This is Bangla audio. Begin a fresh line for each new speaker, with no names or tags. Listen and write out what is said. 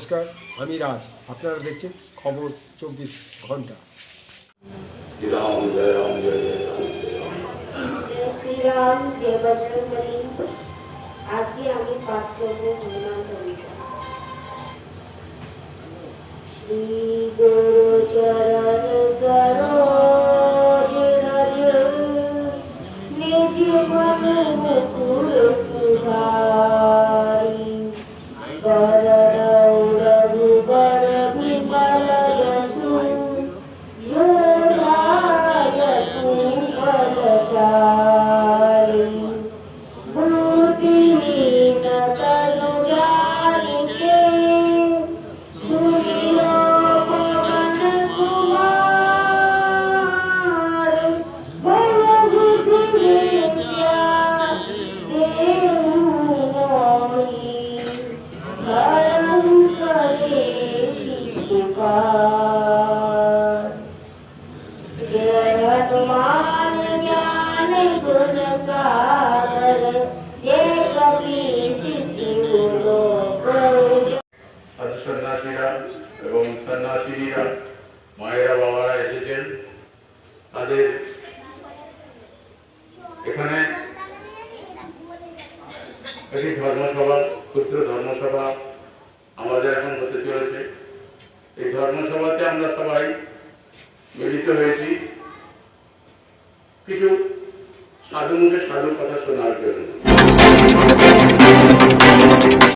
নমস্কার, আমি রাজ। আপনারা দেখছেন খবর 24 ঘন্টা।
श्रीराम जय राम जय जय राम श्री राम।
जय श्री राम जय बजरंगबली। आज की আমি পাঠ করব হনুমান চালিসা। श्री गुरु चरण सरोज रज निज मन मुकुर सुधारी वरण रघुबर विमल जसु बुद्धिहीन तनु जानिके सुमिरो पवन कुमार बल बुद्धि विद्या देहु मोहि हरहु कलेशि पुकार। जय हनुमान ज्ञान गुण सागर जय कपीस तिहु लोक।
সাধু সন্ন্যাসীরা এবং সন্ন্যাসিনীরা মায়েরা বাবারা এসেছেন। তাদের এখানে একটি ধর্মসভা, ক্ষুদ্র ধর্মসভা আমাদের এখন হতে চলেছে। এই ধর্মসভাতে আমরা সবাই মিলিত হয়েছি কিছু সাধু মুখে সাধুর কথা শোনার জন্য।